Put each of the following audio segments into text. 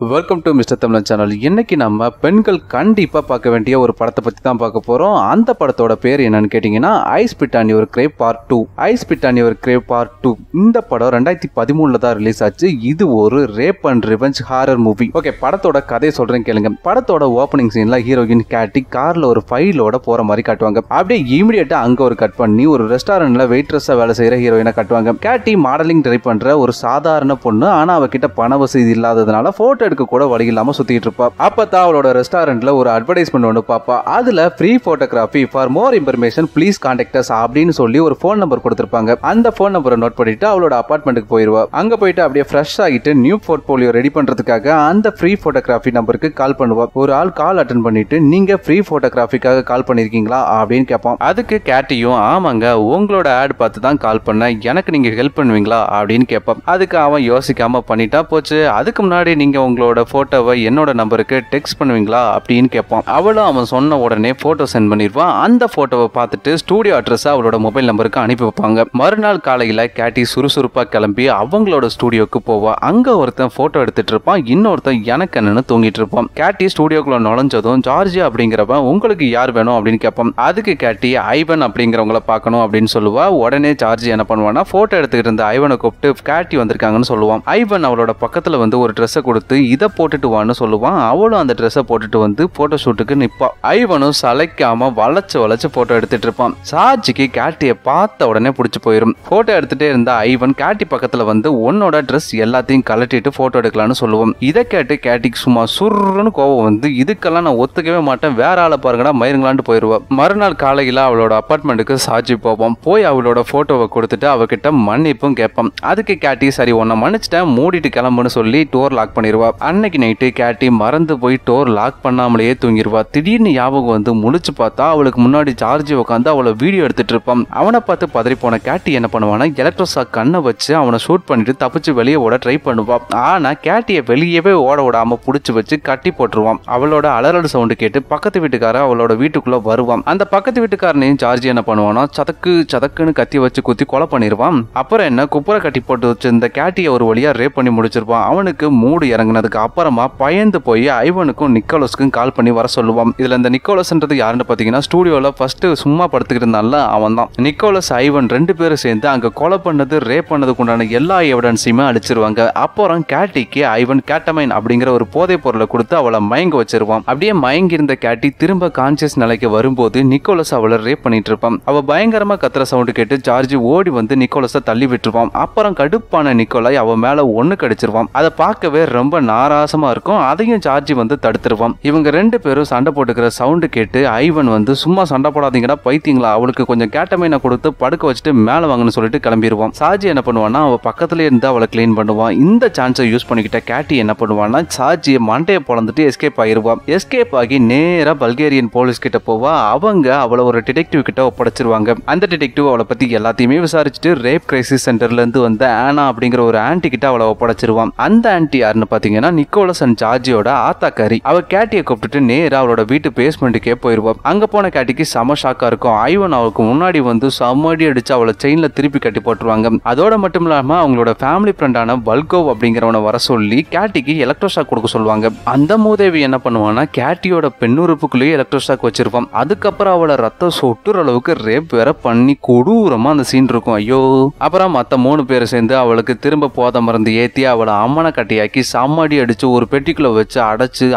Welcome to mister தமிழன் channel. இன்னைக்கு நம்ம பெண்கள் கண்டிப்பா பார்க்க வேண்டிய ஒரு படத்தை பத்தி தான் பார்க்க போறோம். அந்த படத்தோட பேர் என்னன்னு கேட்டீங்கன்னா I spit on your grave part 2. I spit on your grave part 2 இந்த படம் 2013 தான் ரிலீஸ் ஆச்சு. இது ஒரு rape and revenge horror movie. Okay, படத்தோட கதையை சொல்றேன் கேளுங்க. படத்தோட ஓப்பனிங் சீன்ல ஹீரோயின் கேட்டி கார்ல ஒரு ஃபைலோட போற மாதிரி காட்டுவாங்க. அப்படியே இமிடியேட்டா அங்க ஒரு கட் பண்ணி ஒரு ரெஸ்டாரண்ட்ல வெயிட்ரஸா வேலை செய்யற ஹீரோயினை காட்டுவாங்க. கேட்டி மாடலிங் ட்ரை பண்ற ஒரு சாதாரண பொண்ணு. ஆனா அவகிட்ட பண வசதி இல்லாததுனால போட்டோ எடுக்க கூட வழி இல்லாம சுத்திட்டு இருப்பா. அப்பதான் அவளோட ரெஸ்டாரண்ட்ல ஒரு அட்வர்டைஸ்மெண்ட் ஒன்று பாப்பா. அதுல free photography for more information please contact as அப்படின்னு சொல்லி ஒரு போன் நம்பர் கொடுத்திருப்பாங்க. அந்த போன் நம்பரை நோட் பண்ணிட்டு அவளோட அபார்ட்மெண்ட்டுக்கு போயிருவா. அங்க போயிட்டு அப்படியே ஃப்ரெஷ் ஆகிட்டு நியூ போர்ட்போலியோ ரெடி பண்றதுக்காக அந்த ஃப்ரீ போட்டோகிராஃபி நம்பருக்கு கால் பண்ணுவா. ஒரு ஆள் கால் அட்டன் பண்ணிட்டு நீங்க ஃப்ரீ போட்டோகிராஃபிக்காக கால் பண்ணிருக்கீங்களா அப்படின்னு கேட்பான். அதுக்கு கேட்டியும் ஆமாங்க, உங்களோட ஆட் பார்த்து தான் கால் பண்ண, எனக்கு நீங்க ஹெல்ப் பண்ணுவீங்களா அப்படின்னு கேட்பான். அதுக்கு அவன் யோசிக்காம பண்ணிட்டா போச்சு, அதுக்கு முன்னாடி நீங்க உங்களோட போட்டோவை என்னோட நம்பருக்கு டெக்ஸ்ட் பண்ணுவீங்களா அப்படின்னு கேட்பான். அவளும் அவன் சொன்ன உடனே போட்டோ சென்ட் பண்ணிடுவான். அந்த போட்டோவை பார்த்துட்டு ஸ்டூடியோ அட்ரஸ் அவளோட மொபைல் நம்பருக்கு அனுப்பி வைப்பாங்க. மறுநாள் காலையில கேட்டி சுறுசுறுப்பா கிளம்பி அவங்களோட ஸ்டூடியோக்கு போவா. அங்க ஒருத்தன் போட்டோ எடுத்துட்டு இருப்பான், இன்னொருத்தன் எனக்கு என்னன்னு தூங்கிட்டு இருப்பான். கேட்டி ஸ்டூடியோக்குள்ள நுழைஞ்சதும் ஜார்ஜியா அப்படிங்கிறவன் உங்களுக்கு யார் வேணும் அப்படின்னு கேட்பான். அதுக்கு கேட்டி ஐவன் அப்படிங்கிறவங்கள பார்க்கணும் அப்படின்னு சொல்லுவா. உடனே ஜார்ஜி என்ன பண்ணுவான்னா போட்டோ எடுத்துக்கிட்டு இருந்த ஐவனை கூப்பிட்டு கேட்டி வந்திருக்காங்கன்னு சொல்லுவான். ஐவன் அவளோட பக்கத்துல வந்து ஒரு ட்ரெஸ்ஸை கொடுத்து இதை போட்டுட்டு வான்னு சொல்லுவான். அவளும் அந்த ட்ரெஸ்ஸை போட்டுட்டு வந்து போட்டோ ஷூட்டுக்கு நிப்பா. ஐவனும் சளைக்காம வளைச்சு போட்டோ எடுத்துட்டு இருப்பான். சார்ஜிக்கு கேட்டியை பார்த்த உடனே பிடிச்சு போயிடும். போட்டோ எடுத்துட்டே இருந்த ஐவன் கேட்டி பக்கத்துல வந்து உன்னோட ட்ரெஸ் எல்லாத்தையும் கலட்டிட்டு போட்டோ எடுக்கலாம்னு சொல்லுவோம். இதை கேட்டு கேட்டிக்கு சும்மா சுருன்னு கோவம் வந்து இதுக்கெல்லாம் நான் ஒத்துக்கவே மாட்டேன், வேற ஆளை பாருங்கடா மயிருங்களான்னு போயிருவா. மறுநாள் காலையில அவளோட அபார்ட்மெண்ட்டுக்கு சார்ஜி போவோம். போய் அவளோட போட்டோவை கொடுத்துட்டு அவகிட்ட மன்னிப்பும் கேட்பான். அதுக்கு கேட்டி சரி உன்னை மன்னிச்சிட்டேன் மூடிட்டு கிளம்புன்னு சொல்லி டோர் லாக் பண்ணிடுவா. அன்னைக்கு நைட்டு கேட்டி மறந்து போய் டோர் லாக் பண்ணாமலேயே தூங்கிடுவா. திடீர்னு ஞாபகம் வந்து முழிச்சு பார்த்தா அவளுக்கு முன்னாடி ஜார்ஜி உட்காந்து அவளை வீடியோ எடுத்துட்டு இருப்பான். அவனை பார்த்து பதறி போன கேட்டி என்ன பண்ணுவானா எலக்ட்ரோஷாக் கண்ணை வச்சு அவனை ஷூட் பண்ணிட்டு தப்பிச்சு வெளியே ஓட ட்ரை பண்ணுவான். ஆனா கேட்டியை வெளியவே ஓட விடாம புடிச்சு வச்சு கட்டி போட்டுருவான். அவளோட அலறல் சவுண்டு கேட்டு பக்கத்து வீட்டுக்கார அவளோட வீட்டுக்குள்ள வருவான். அந்த பக்கத்து வீட்டுக்காரனையும் ஜார்ஜி என்ன பண்ணுவானா சதக்குன்னு கத்தி வச்சு குத்தி கொலை பண்ணிடுவான். அப்புறம் என்ன குப்புற கட்டி போட்டு வச்சு இந்த கேட்டியை ஒரு வழியா ரேப் பண்ணி முடிச்சிருப்பான். அவனுக்கு மூடு இறங்கினதுக்கு அப்புறமா பயந்து போய் ஐவனுக்கும் நிக்கோலஸ்க்கும் கால் பண்ணி வர சொல்லுவான். இதுல இந்த நிக்கோலஸ்ன்றது யாருன்னு பாத்தீங்கன்னா ஸ்டூடியோல ஃபர்ஸ்ட் சும்மா படுத்துக்கிட்டு இருந்தால அவன் தான். நிக்கோலஸ் ஐவன் ரெண்டு பேரும் சேர்ந்து அங்க கொலை பண்ணது ரேப் பண்ணதுக்கு உண்டான எல்லா எவிடன்ஸையுமே அழிச்சிருவாங்க. அப்புறம் கேட்டிக்கு ஐவன் கேட்டமைன் அப்படிங்கிற ஒரு போதை பொருளை கொடுத்து அவளை மயங்க வச்சிருவான். அப்படியே மயங்கி இருந்த கேட்டி திரும்ப கான்சியஸ் நிலைக்கு வரும்போது நிக்கோலஸ் அவளை ரேப் பண்ணிட்டு இருப்பான். அவ பயங்கரமா கத்துற சவுண்டு கேட்டு ஜார்ஜி ஓடி வந்து நிக்கோலஸை தள்ளி விட்டுருவான். அப்புறம் கடுப்பான நிக்கோலாய் அவன் மேல ஒண்ணு கடிச்சிருவான். அதை பார்க்கவே ரொம்ப நாராசமா இருக்கும். அதையும் ஜார்ஜி வந்து தடுத்துருவான். இவங்க ரெண்டு பேரும் சண்டை போட்டுக்கிற சவுண்டு கேட்டு ஐவன் வந்து சும்மா சண்டை போடாதீங்கடா பைத்தியங்களா, அவளுக்கு கொஞ்சம் கேட்டமைனை கொடுத்து படுக்க வச்சுட்டு மேல வாங்கன்னு சொல்லிட்டு கிளம்பிடுவான். சார்ஜி என்ன பண்ணுவான்னா அவ பக்கத்துல இருந்து அவளை கிளீன் பண்ணுவான். இந்த சான்ஸை யூஸ் பண்ணிக்கிட்ட கேட்டி என்ன பண்ணுவான்னா சார்ஜியை மண்டையை பொழந்துட்டு எஸ்கேப் ஆகிருவான். எஸ்கேப் ஆகி நேரா பல்கேரியன் போலீஸ் கிட்ட போவா. அவங்க அவளை ஒரு டிடெக்டிவ் கிட்ட ஒப்படைச்சிருவாங்க. அந்த டிடெக்டிவ் அவளை பத்தி எல்லாத்தையுமே விசாரிச்சுட்டு ரேப் கிரைசிஸ் சென்டர்ல இருந்து வந்த ஆனா அப்படிங்கிற ஒரு ஆன்டி கிட்ட அவளை ஒப்படைச்சிருவான். அந்த ஆன்டி யாருன்னு பாத்தீங்கன்னா நிக்கோலஸ் அண்ட் ஜார்ஜியோட ஆத்தாக்காரி. அவ கேட்டியை கூப்பிட்டுட்டு நேரா அவளோட வீட்டு பேஸ்மெண்ட்டுக்கே போயிருவா. அங்க போன கேட்டிக்கு செம ஷாக்கா இருக்கும். ஐவன் அவளுக்கு முன்னாடி வந்து சம்மடி அடிச்சு அவளை செயின்ல திருப்பி கட்டி போட்டுருவாங்க. அதோட மட்டும் இல்லாம அவங்களோட ஃபேமிலி ஃப்ரெண்டான வல்கோவ் அப்படிங்கிறவனை வர சொல்லி கேட்டிக்கு எலக்ட்ரோஷாக் கொடுக்க சொல்லுவாங்க. அந்த மூதேவி என்ன பண்ணுவான்னா கேட்டியோட பெண்ணுறுப்புக்குள்ளேயே எலக்ட்ரோஷாக் வச்சிருப்பான். அதுக்கப்புறம் அவளை ரத்தம் சொட்டுற அளவுக்கு ரேப் வேற பண்ணி கொடூரமா அந்த சீன் இருக்கும். ஐயோ. அப்புறம் மத்த 3 பேர் சேர்ந்து அவளுக்கு திரும்ப போத மருந்து ஏத்தி அவளை அம்மனை கட்டியாக்கி சம்மடி அடிச்சு ஒரு பெட்டிக்குள்ள வச்சு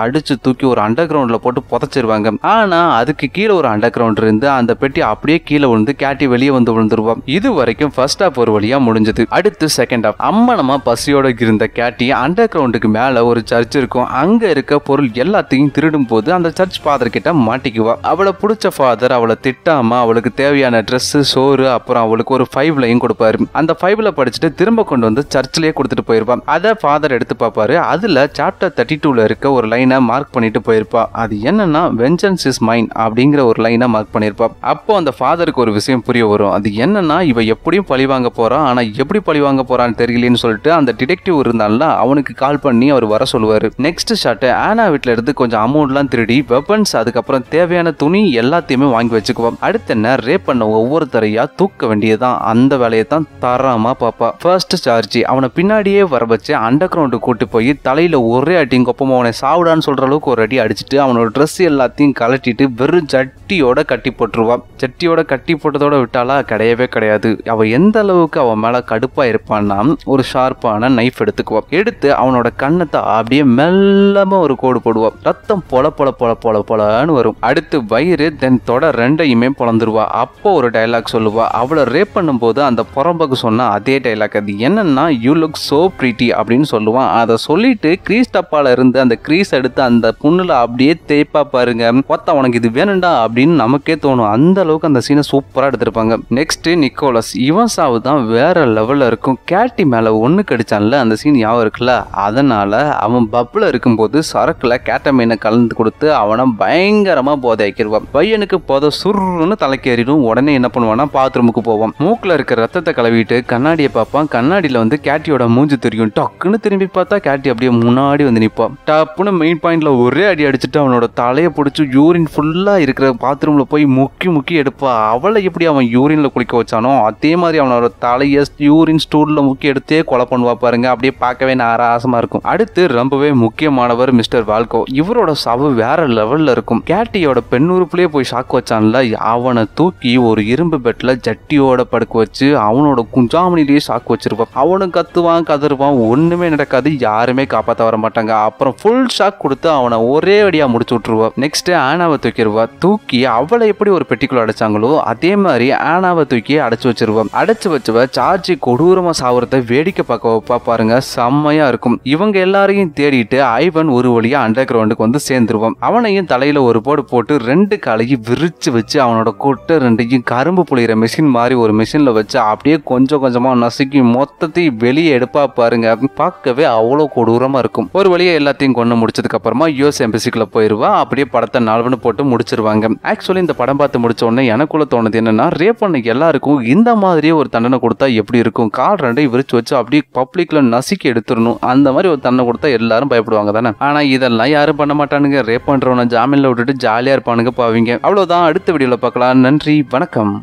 அடிச்சு தூக்கி ஒரு அண்டர் கிரவுண்ட்ல போட்டு புதைச்சிருவாங்க. ஆனா அதுக்கு கீழே ஒரு அண்டர் கிரவுண்ட் இருந்து அந்த பெட்டி அப்படியே கீழே விழுந்து கேட்டி வெளியே வந்து விழுந்துருவா. இது வரைக்கும் ஃபர்ஸ்ட் ஹாஃப் ஒரு வழியா முடிஞ்சது. அடுத்து செகண்ட் ஹாஃப். அம்மனமா பசியோட இருந்த கேட்டி அண்டர் கிரவுண்டுக்கு மேல ஒரு சர்ச் இருக்கும். அங்க இருக்க பொருள் எல்லாத்தையும் திருடும் போது அந்த சர்ச் ஃபாதர் கிட்ட மாட்டிக்குவா. அவளை பிடிச்ச ஃபாதர் அவளை திட்டாம அவளுக்கு தேவையான ட்ரெஸ் சோறு அப்புறம் அவளுக்கு ஒரு 5 லைன் கொடுப்பாரு. அந்த 5ல படிச்சுட்டு திரும்ப கொண்டு வந்து சர்ச்லயே கொடுத்துட்டு போயிருப்பான். அதை ஃபாதர் எடுத்து பார்ப்பாரு. அதுல சாப்டர் 32ல இருக்க ஒரு லைனை மார்க் பண்ணிட்டு போயிருப்பா. அது என்னன்னா வெஞ்சன்ஸ் இஸ் மைன் அப்படிங்கிற ஒரு லைனை மார்க் பண்ணிருப்பா. அப்போ அந்த ஃபாதருக்கு ஒரு விஷயம் புரிய வரும். அது என்னன்னா இவ எப்படியும் பழி வாங்க போறான், ஆனா எப்படி பழி வாங்க போறான்னு தெரியலன்னு சொல்லிட்டு அந்த டிடெக்டிவ் இருந்தால அவனுக்கு கால் பண்ணி அவர் வர சொல்லுவாரு. நெக்ஸ்ட் ஷாட் ஆனா வீட்டுல இருந்து கொஞ்சம் அமௌண்ட்லாம் திருடி வெப்பன்ஸ் அதுக்கப்புறம் தேவையான துணி எல்லாத்தையுமே வாங்கி வச்சுக்குவோம். அடுத்து என்ன ரேப் பண்ண ஒவ்வொருத்தரையா தூக்க வேண்டியதான். அந்த வேலையை தான் தரமா பாப்பா. ஃபர்ஸ்ட் சார்ஜி அவனை பின்னாடியே வர வச்சு அண்டர் கிரவுண்டு கூட்டு போய் தலையில ஒரே அடிங்க கொப்பமா அவனை சாவுடான்னு சொல்ற அளவுக்கு ஒரு அடி அடிச்சுட்டு அவனோட ட்ரெஸ் எல்லாத்தையும் கலட்டிட்டு வெறும் ஜட்டியோட கட்டி போட்டுருவா. ஜட்டியோட கட்டி போட்டதோட விட்டாலா கிடையவே கிடையாது. அவ எந்த அளவுக்கு அவன் மேல கடுப்பா இருப்பான்னா ஒரு ஷார்ப்பான நைஃப் எடுத்துக்குவா. எடுத்து அவனோட கண்ணத்தை அப்படியே மெல்லமா ஒரு கோடு போடுவா. ரத்தம் பொல பொல பொல பொல பொலன்னு வரும். அடுத்து வயிறு தென் தொட ரெண்டையுமே பொளந்துருவா. அப்போ ஒரு டைலாக் சொல்லுவா. அவளை ரேப் பண்ணும்போது அந்த புறம்பக்கு சொன்ன அதே டைலாக். அது என்னன்னா யூ லுக் சோ பிரிட்டி அப்படின்னு சொல்லுவான். அதை சொல்லிட்டு கிரீஸ் டப்பால இருந்து அந்த கிரீஸ் எடுத்து அந்த புண்ணுல அப்படியே தேய்ப்பா பாருங்க. ஒத்த உனக்கு இது வேணும்டா அப்படின்னு நமக்கே தோணும். அந்த அளவுக்கு அந்த சீனை சூப்பரா எடுத்திருப்பாங்க. Next Nicholas. இவன் சாவு தான் வேற லெவல்ல இருக்கும். கேட்டி மேல ஒண்ணு கடிச்சான்ல அந்த சீன் ஞாபகம் இருக்குல்ல. அதனால அவன் பப்ல இருக்கும்போது சரக்குல கேட்டமீனை கலந்து கொடுத்து அவனை பயங்கரமா போதை ஆக்கிடுவான். பையனுக்கு போதை சுருன்னு தலைக்கேறிடும். உடனே என்ன பண்ணுவான்னா பாத்ரூமுக்கு போவான். மூக்குல இருக்கிற ரத்தத்தை கலவிட்டு கண்ணாடியை பார்ப்பான். கண்ணாடியில வந்து கேட்டியோட மூஞ்சி தெரியும். டக்குன்னு திரும்பி பார்த்தா கேட்டி அப்படியே முன்னாடி வந்து நிற்பான். டப்புன்னு மெயின் பாயிண்ட்ல ஒரே அடி அடிச்சுட்டு அவனோட தலையை பிடிச்சி யூரின் ஃபுல்லா இருக்கிற பாத்ரூம்ல போய் முக்கி முக்கி எடுப்பா. அவளை எப்படி அவன் யூரின்ல குளிக்க வச்சானோ அதே மாதிரி அவனோட தலையை யூரின் ஸ்டூல்ல முக்கி எடுத்தே கொலை பண்ணுவா பாருங்க. அப்படியே பார்க்கவே நாராசமா இருக்கும். அடுத்து ரொம்பவே முக்கியமானவர் மிஸ்டர் வால்கோ. இவரோட சாவு வேற லெவல்ல இருக்கும். கேட்டியோட பெண்ணுறுப்புலயே போய் ஷாக்கு வச்சான்ல, அவனை தூக்கி ஒரு இரும்பு பெட்ல ஜட்டியோட படுக்க வச்சு அவனோட குஞ்சாமணிலேயே ஷாக்கு வச்சிருப்பான். அவனும் கத்துவான் கதறுவான். ஒண்ணுமே நடக்காது. யாருமே காப்பாற்ற வர மாட்டாங்க. அப்புறம் ஃபுல் ஷாக் கொடுத்து அவனை ஒரே அடியா முடிச்சு விட்டுருவா. நெக்ஸ்ட் ஆனாவை தூக்கிடுவா. தூக்கி அவளை எப்படி ஒரு பெட்டிக்குள்ள அடைச்சாங்களோ அதே மாதிரி ஆனாவை தூக்கி அடைச்சு வச்சிருவா. அடைச்சு வச்சுவ சார்ஜி கொடூரமா சாவறத வேடிக்கை பார்க்க வைப்பா பாருங்க. செம்மையா இருக்கும். இவங்க எல்லாரையும் தேடிட்டு ஐவன் ஒரு வழியா அண்டர் கிரவுண்டுக்கு வந்து சேர்ந்துருவான். அவனையும் தலையில ஒரு போடு போட்டு ரெண்டு காலையும் விரிச்சு வச்சு அவனோட கொட்டை ரெண்டையும் கரும்பு புளிகிற மிஷின் மாதிரி ஒரு மிஷின்ல வச்சு அப்படியே கொஞ்சம் கொஞ்சமா நசுக்கி மொத்தத்தையும் வெளியே எடுப்பா பாருங்க. பார்க்கவே அவ்வளோ கொடூரமா இருக்கும். ஒரு வழியா எல்லாத்தையும் கொண்டு முடிச்சதுக்கு அப்புறமா யூஎஸ் எம்பசிக்குள்ள போயிருவா. அப்படியே படத்தை 4 போட்டு முடிச்சிருவாங்க. ஆக்சுவலி இந்த படம் பார்த்து முடிச்ச உடனே எனக்குள்ள தோணுது என்னன்னா, ரேப் பண்ண எல்லாருக்கும் இந்த மாதிரியே ஒரு தண்டனை கொடுத்தா எப்படி இருக்கும்? கால் ரெண்டையும் விரிச்சு வச்சு அப்படியே பப்ளிக்ல நசுக்கி எடுத்துடணும். அந்த மாதிரி ஒரு தண்டனை கொடுத்தா எல்லாரும் பயப்படுவாங்க தானே. ஆனா இதெல்லாம் யாரும் பண்ண மாட்டானுங்க. ரேப் பண்றவன ஜாமீன்ல விட்டுட்டு ஜாலியா இருப்பானுங்க பாவீங்க. அவ்வளவுதான். அடுத்த வீடியோல பார்க்கலாம். நன்றி, வணக்கம்.